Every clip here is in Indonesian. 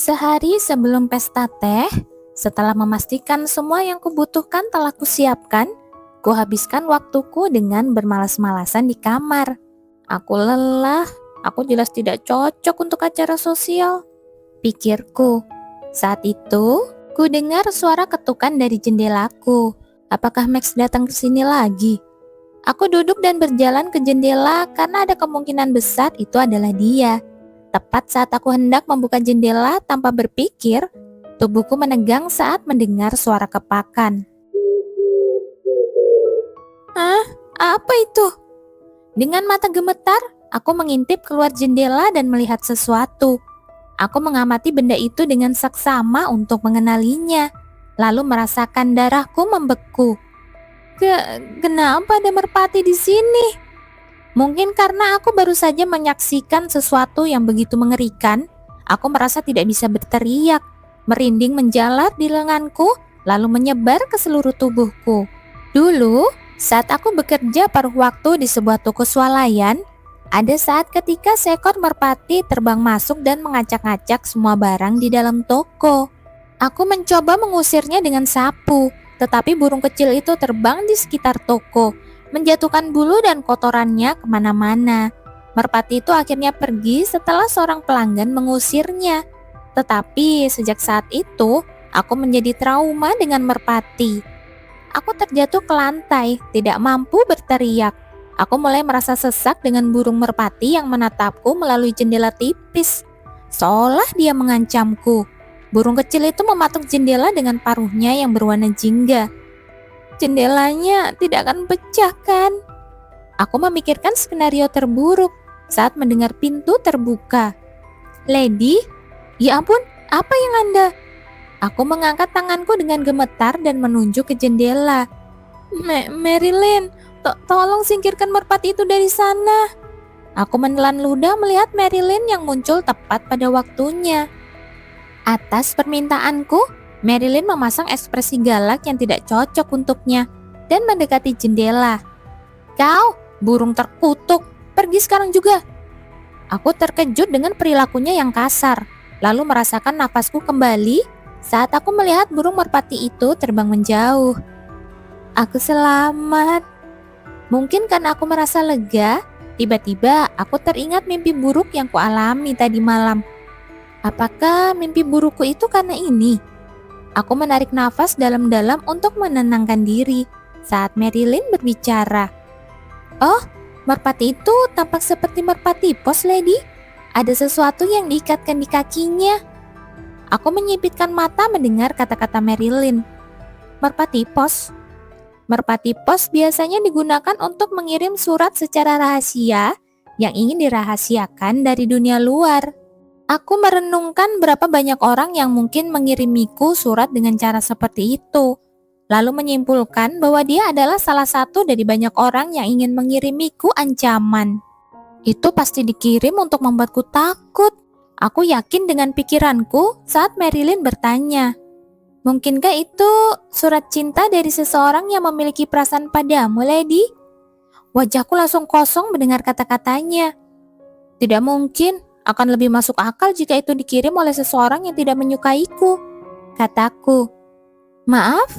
Sehari sebelum pesta teh, setelah memastikan semua yang kubutuhkan telah kusiapkan, kuhabiskan waktuku dengan bermalas-malasan di kamar. Aku lelah, aku jelas tidak cocok untuk acara sosial, pikirku. Saat itu, ku dengar suara ketukan dari jendelaku. Apakah Max datang ke sini lagi? Aku duduk dan berjalan ke jendela karena ada kemungkinan besar itu adalah dia. Tepat saat aku hendak membuka jendela tanpa berpikir, tubuhku menegang saat mendengar suara kepakan. "Hah? Apa itu?" Dengan mata gemetar, aku mengintip keluar jendela dan melihat sesuatu. Aku mengamati benda itu dengan saksama untuk mengenalinya, lalu merasakan darahku membeku. Kenapa ada merpati di sini? Mungkin karena aku baru saja menyaksikan sesuatu yang begitu mengerikan, aku merasa tidak bisa berteriak. Merinding menjalar di lenganku, lalu menyebar ke seluruh tubuhku. Dulu, saat aku bekerja paruh waktu di sebuah toko swalayan, ada saat ketika seekor merpati terbang masuk dan mengacak-acak semua barang di dalam toko. Aku mencoba mengusirnya dengan sapu, tetapi burung kecil itu terbang di sekitar toko, menjatuhkan bulu dan kotorannya kemana-mana. Merpati itu akhirnya pergi setelah seorang pelanggan mengusirnya. Tetapi sejak saat itu, aku menjadi trauma dengan merpati. Aku terjatuh ke lantai, tidak mampu berteriak. Aku mulai merasa sesak dengan burung merpati yang menatapku melalui jendela tipis, seolah dia mengancamku. Burung kecil itu mematuk jendela dengan paruhnya yang berwarna jingga. Jendelanya tidak akan pecah, kan? Aku memikirkan skenario terburuk saat mendengar pintu terbuka. "Lady, ya ampun, apa yang Anda?" Aku mengangkat tanganku dengan gemetar dan menunjuk ke jendela. Marilyn, tolong singkirkan merpati itu dari sana." Aku menelan ludah melihat Marilyn yang muncul tepat pada waktunya. Atas permintaanku, Marilyn memasang ekspresi galak yang tidak cocok untuknya dan mendekati jendela. "Kau, burung terkutuk, pergi sekarang juga." Aku terkejut dengan perilakunya yang kasar, lalu merasakan nafasku kembali saat aku melihat burung merpati itu terbang menjauh. Aku selamat. Mungkin karena aku merasa lega, tiba-tiba aku teringat mimpi buruk yang kualami tadi malam. Apakah mimpi burukku itu karena ini? Aku menarik nafas dalam-dalam untuk menenangkan diri saat Marilyn berbicara. "Oh, merpati itu tampak seperti merpati pos, Lady. Ada sesuatu yang diikatkan di kakinya." Aku menyipitkan mata mendengar kata-kata Marilyn. Merpati pos. Merpati pos biasanya digunakan untuk mengirim surat secara rahasia yang ingin dirahasiakan dari dunia luar. Aku merenungkan berapa banyak orang yang mungkin mengirimiku surat dengan cara seperti itu, lalu menyimpulkan bahwa dia adalah salah satu dari banyak orang yang ingin mengirimiku ancaman. Itu pasti dikirim untuk membuatku takut. Aku yakin dengan pikiranku saat Marilyn bertanya, "Mungkinkah itu surat cinta dari seseorang yang memiliki perasaan padamu, Lady?" Wajahku langsung kosong mendengar kata-katanya. Tidak mungkin. Akan lebih masuk akal jika itu dikirim oleh seseorang yang tidak menyukaiku, kataku. "Maaf?"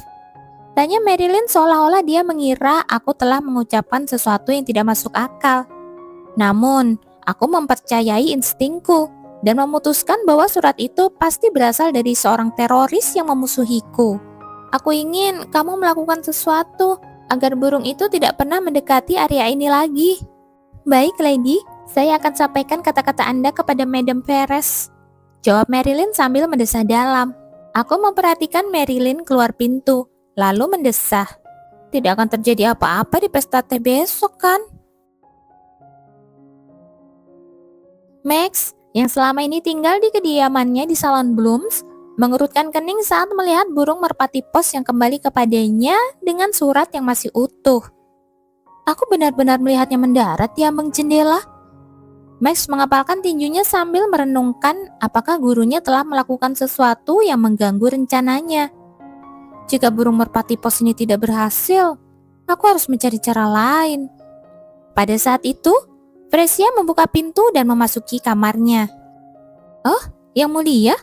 tanya Marilyn seolah-olah dia mengira aku telah mengucapkan sesuatu yang tidak masuk akal. Namun, aku mempercayai instingku dan memutuskan bahwa surat itu pasti berasal dari seorang teroris yang memusuhiku. "Aku ingin kamu melakukan sesuatu agar burung itu tidak pernah mendekati area ini lagi." "Baik, Lady. Saya akan sampaikan kata-kata Anda kepada Madam Perez," jawab Marilyn sambil mendesah dalam. Aku memperhatikan Marilyn keluar pintu, lalu mendesah. Tidak akan terjadi apa-apa di pesta teh besok, kan? Max, yang selama ini tinggal di kediamannya di Salon Blooms, mengerutkan kening saat melihat burung merpati pos yang kembali kepadanya dengan surat yang masih utuh. Aku benar-benar melihatnya mendarat di ambang jendela. Max mengepalkan tinjunya sambil merenungkan apakah gurunya telah melakukan sesuatu yang mengganggu rencananya. Jika burung merpati pos ini tidak berhasil, aku harus mencari cara lain. Pada saat itu, Fresia membuka pintu dan memasuki kamarnya. "Oh, Yang Mulia,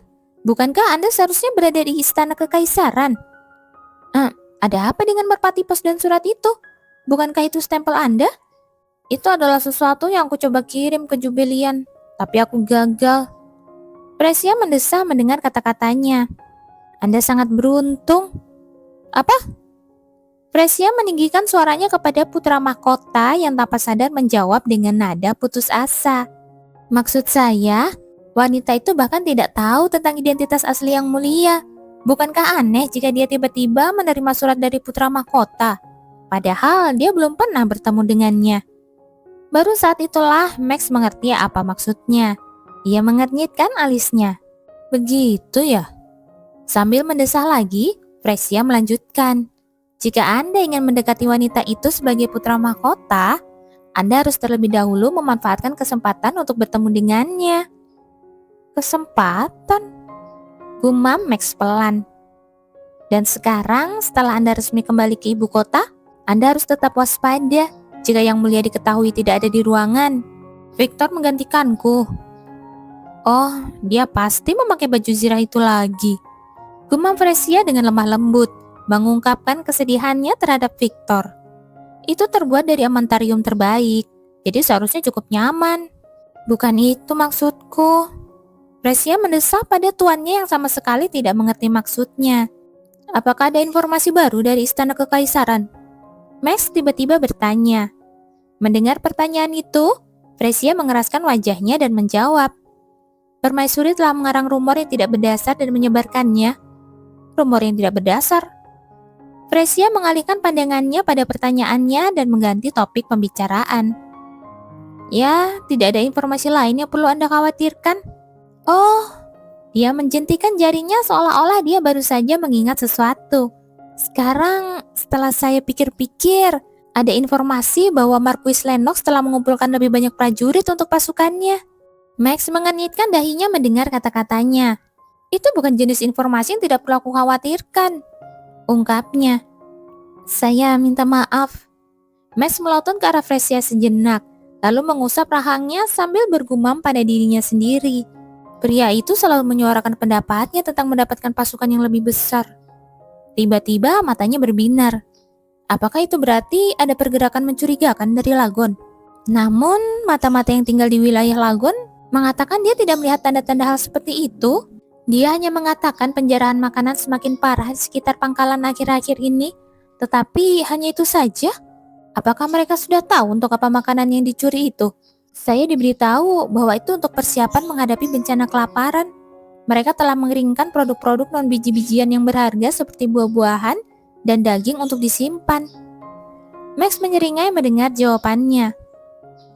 Bukankah Anda seharusnya berada di istana kekaisaran? Eh, ada apa dengan merpati pos dan surat itu? Bukankah itu stempel Anda? Itu adalah sesuatu yang aku coba kirim ke Jubilian, tapi aku gagal. Presia mendesah mendengar kata-katanya. Anda sangat beruntung. Apa? Presia meninggikan suaranya kepada putra mahkota yang tanpa sadar menjawab dengan nada putus asa. Maksud saya, wanita itu bahkan tidak tahu tentang identitas asli yang mulia. Bukankah aneh jika dia tiba-tiba menerima surat dari putra mahkota, padahal dia belum pernah bertemu dengannya? Baru saat itulah Max mengerti apa maksudnya. Ia mengernyitkan alisnya. Begitu ya? Sambil mendesah lagi, Presia melanjutkan. Jika Anda ingin mendekati wanita itu sebagai putra mahkota, Anda harus terlebih dahulu memanfaatkan kesempatan untuk bertemu dengannya. Kesempatan? Gumam Max pelan. Dan sekarang setelah Anda resmi kembali ke ibu kota, Anda harus tetap waspada jika yang mulia diketahui tidak ada di ruangan. Victor menggantikanku. Oh, dia pasti memakai baju zirah itu lagi. Gumam Fresia dengan lemah lembut, mengungkapkan kesedihannya terhadap Victor. Itu terbuat dari amantarium terbaik, jadi seharusnya cukup nyaman. Bukan itu maksudku. Fresia mendesah pada tuannya yang sama sekali tidak mengerti maksudnya. Apakah ada informasi baru dari istana kekaisaran? Max tiba-tiba bertanya. Mendengar pertanyaan itu, Fresia mengeraskan wajahnya dan menjawab. Permaisuri telah mengarang rumor yang tidak berdasar dan menyebarkannya. Rumor yang tidak berdasar. Fresia mengalihkan pandangannya pada pertanyaannya dan mengganti topik pembicaraan. Ya, tidak ada informasi lain yang perlu Anda khawatirkan. Oh, dia menjentikan jarinya seolah-olah dia baru saja mengingat sesuatu. Sekarang, setelah saya pikir-pikir, ada informasi bahwa Marquis Lennox telah mengumpulkan lebih banyak prajurit untuk pasukannya. Max mengernyitkan dahinya mendengar kata-katanya. Itu bukan jenis informasi yang tidak perlu aku khawatirkan, ungkapnya. Saya minta maaf. Max melotot ke arah Fresia sejenak, lalu mengusap rahangnya sambil bergumam pada dirinya sendiri. Pria itu selalu menyuarakan pendapatnya tentang mendapatkan pasukan yang lebih besar. Tiba-tiba matanya berbinar. Apakah itu berarti ada pergerakan mencurigakan dari Lagon? Namun, mata-mata yang tinggal di wilayah Lagon mengatakan dia tidak melihat tanda-tanda hal seperti itu. Dia hanya mengatakan penjarahan makanan semakin parah di sekitar pangkalan akhir-akhir ini. Tetapi hanya itu saja. Apakah mereka sudah tahu untuk apa makanan yang dicuri itu? Saya diberitahu bahwa itu untuk persiapan menghadapi bencana kelaparan. Mereka telah mengeringkan produk-produk non-biji-bijian yang berharga seperti buah-buahan dan daging untuk disimpan. Max menyeringai mendengar jawabannya.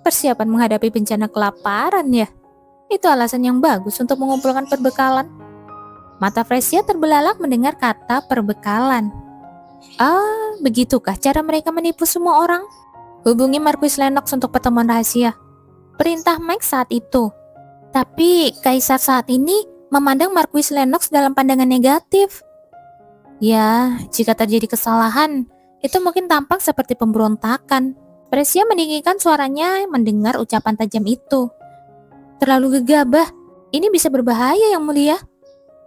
Persiapan menghadapi bencana kelaparan ya? Itu alasan yang bagus untuk mengumpulkan perbekalan. Mata Fresia terbelalak mendengar kata perbekalan. Ah, begitukah cara mereka menipu semua orang? Hubungi Marquis Lennox untuk pertemuan rahasia. Perintah Max saat itu. Tapi Kaisar saat ini memandang Marquis Lennox dalam pandangan negatif. Ya, jika terjadi kesalahan, itu mungkin tampak seperti pemberontakan. Fresia meninggikan suaranya mendengar ucapan tajam itu. Terlalu gegabah, ini bisa berbahaya yang mulia.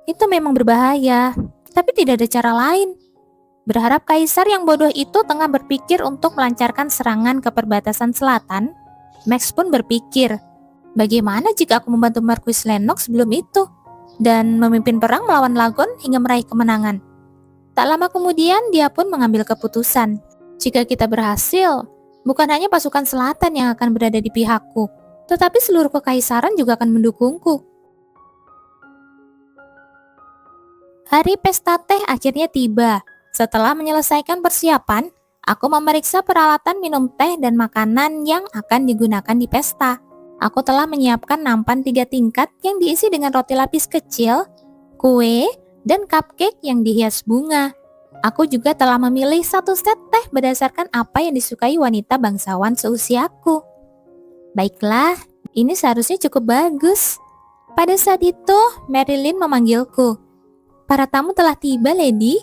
Itu memang berbahaya, tapi tidak ada cara lain. Berharap Kaisar yang bodoh itu tengah berpikir untuk melancarkan serangan ke perbatasan selatan, Max pun berpikir, bagaimana jika aku membantu Marquis Lennox sebelum itu, dan memimpin perang melawan Lagon hingga meraih kemenangan. Tak lama kemudian dia pun mengambil keputusan. Jika kita berhasil, bukan hanya pasukan selatan yang akan berada di pihakku, tetapi seluruh kekaisaran juga akan mendukungku. Hari pesta teh akhirnya tiba. Setelah menyelesaikan persiapan, aku memeriksa peralatan minum teh dan makanan yang akan digunakan di pesta. Aku telah menyiapkan nampan 3 tingkat yang diisi dengan roti lapis kecil, kue, dan cupcake yang dihias bunga. Aku juga telah memilih 1 set teh berdasarkan apa yang disukai wanita bangsawan seusiaku. Baiklah, ini seharusnya cukup bagus. Pada saat itu, Marilyn memanggilku. Para tamu telah tiba, Lady.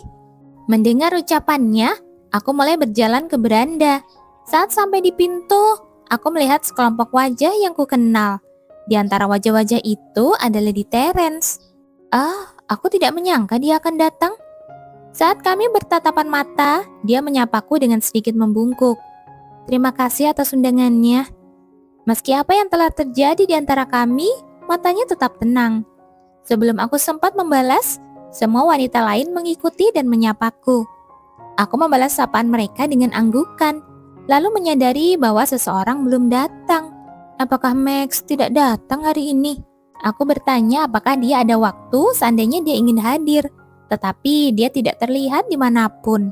Mendengar ucapannya, aku mulai berjalan ke beranda. Saat sampai di pintu, aku melihat sekelompok wajah yang kukenal. Di antara wajah-wajah itu ada Lady Terence. Aku tidak menyangka dia akan datang. Saat kami bertatapan mata, dia menyapaku dengan sedikit membungkuk. Terima kasih atas undangannya. Meski apa yang telah terjadi di antara kami, matanya tetap tenang. Sebelum aku sempat membalas, semua wanita lain mengikuti dan menyapaku. Aku membalas sapaan mereka dengan anggukan, lalu menyadari bahwa seseorang belum datang. Apakah Max tidak datang hari ini? Aku bertanya apakah dia ada waktu seandainya dia ingin hadir, tetapi dia tidak terlihat dimanapun.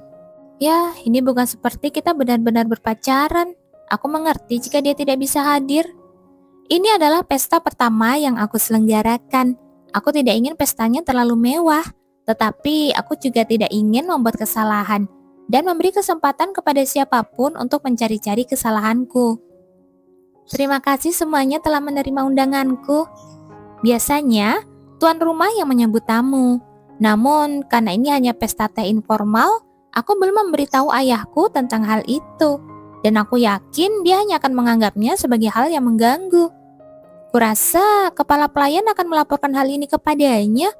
Ya, ini bukan seperti kita benar-benar berpacaran. Aku mengerti jika dia tidak bisa hadir. Ini adalah pesta pertama yang aku selenggarakan. Aku tidak ingin pestanya terlalu mewah, tetapi aku juga tidak ingin membuat kesalahan dan memberi kesempatan kepada siapapun untuk mencari-cari kesalahanku. Terima kasih semuanya telah menerima undanganku. Biasanya, tuan rumah yang menyambut tamu. Namun, karena ini hanya pesta teh informal, aku belum memberitahu ayahku tentang hal itu. Dan aku yakin dia hanya akan menganggapnya sebagai hal yang mengganggu. Kurasa kepala pelayan akan melaporkan hal ini kepadanya,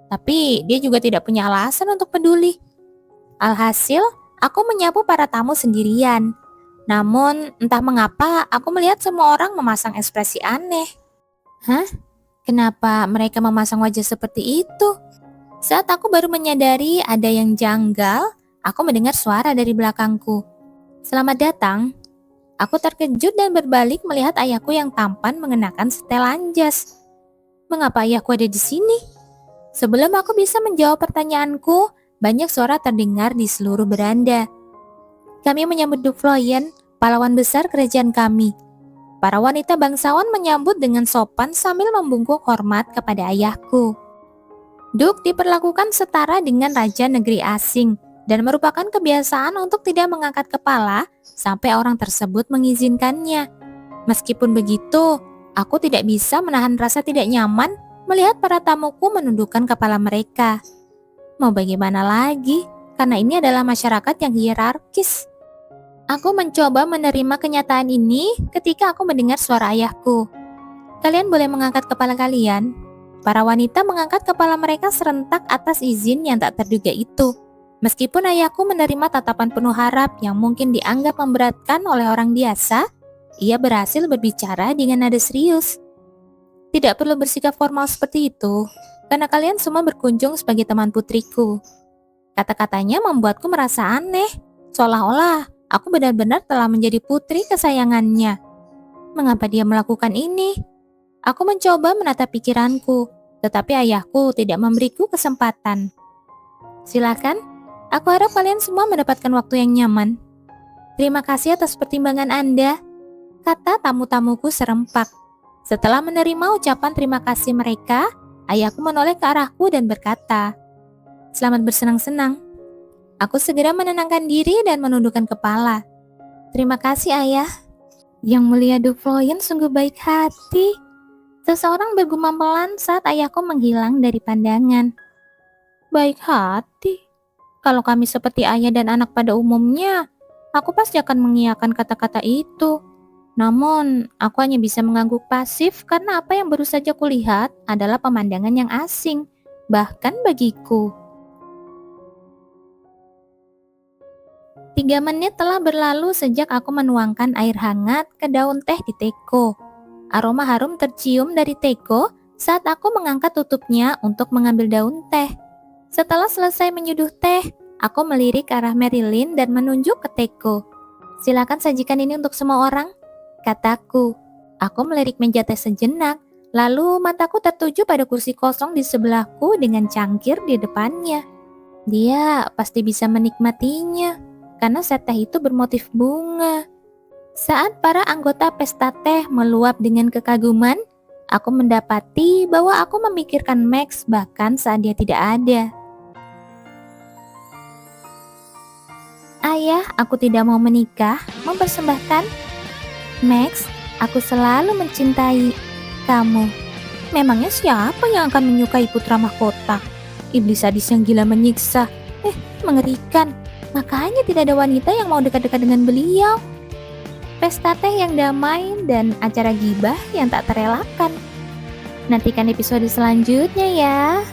tapi dia juga tidak punya alasan untuk peduli. Alhasil, aku menyapu para tamu sendirian. Namun, entah mengapa aku melihat semua orang memasang ekspresi aneh. Hah? Kenapa mereka memasang wajah seperti itu? Saat aku baru menyadari ada yang janggal, aku mendengar suara dari belakangku. Selamat datang. Aku terkejut dan berbalik melihat ayahku yang tampan mengenakan setelan jas. Mengapa ayahku ada di sini? Sebelum aku bisa menjawab pertanyaanku, banyak suara terdengar di seluruh beranda. Kami menyambut Duke Floyen, pahlawan besar kerajaan kami. Para wanita bangsawan menyambut dengan sopan sambil membungkuk hormat kepada ayahku. Duke diperlakukan setara dengan raja negeri asing dan merupakan kebiasaan untuk tidak mengangkat kepala sampai orang tersebut mengizinkannya. Meskipun begitu, aku tidak bisa menahan rasa tidak nyaman melihat para tamuku menundukkan kepala mereka. Mau bagaimana lagi, karena ini adalah masyarakat yang hierarkis. Aku mencoba menerima kenyataan ini ketika aku mendengar suara ayahku. Kalian boleh mengangkat kepala kalian. Para wanita mengangkat kepala mereka serentak atas izin yang tak terduga itu. Meskipun ayahku menerima tatapan penuh harap yang mungkin dianggap memberatkan oleh orang biasa, ia berhasil berbicara dengan nada serius. Tidak perlu bersikap formal seperti itu, karena kalian semua berkunjung sebagai teman putriku. Kata-katanya membuatku merasa aneh, seolah-olah aku benar-benar telah menjadi putri kesayangannya. Mengapa dia melakukan ini? Aku mencoba menata pikiranku, tetapi ayahku tidak memberiku kesempatan. Silakan, aku harap kalian semua mendapatkan waktu yang nyaman. Terima kasih atas pertimbangan Anda, kata tamu-tamuku serempak. Setelah menerima ucapan terima kasih mereka, ayahku menoleh ke arahku dan berkata, "Selamat bersenang-senang." Aku segera menenangkan diri dan menundukkan kepala. Terima kasih ayah. Yang mulia Duke Floyen sungguh baik hati. Seseorang bergumam pelan saat ayahku menghilang dari pandangan. Baik hati? Kalau kami seperti ayah dan anak pada umumnya, aku pasti akan mengiyakan kata-kata itu. Namun, aku hanya bisa mengangguk pasif karena apa yang baru saja kulihat adalah pemandangan yang asing, bahkan bagiku. 3 menit telah berlalu sejak aku menuangkan air hangat ke daun teh di teko. Aroma harum tercium dari teko saat aku mengangkat tutupnya untuk mengambil daun teh. Setelah selesai menyeduh teh, aku melirik ke arah Marilyn dan menunjuk ke teko. Silakan sajikan ini untuk semua orang, kataku. Aku melirik meja teh sejenak, lalu mataku tertuju pada kursi kosong di sebelahku dengan cangkir di depannya. Dia pasti bisa menikmatinya karena set teh itu bermotif bunga. Saat para anggota pesta teh meluap dengan kekaguman, aku mendapati bahwa aku memikirkan Max bahkan saat dia tidak ada. Ayah, aku tidak mau menikah, mempersembahkan. Max, aku selalu mencintai kamu. Memangnya siapa yang akan menyukai putra mahkota? Iblis sadis yang gila menyiksa. Mengerikan. Makanya tidak ada wanita yang mau dekat-dekat dengan beliau. Pesta teh yang damai dan acara gibah yang tak terelakkan. Nantikan episode selanjutnya ya.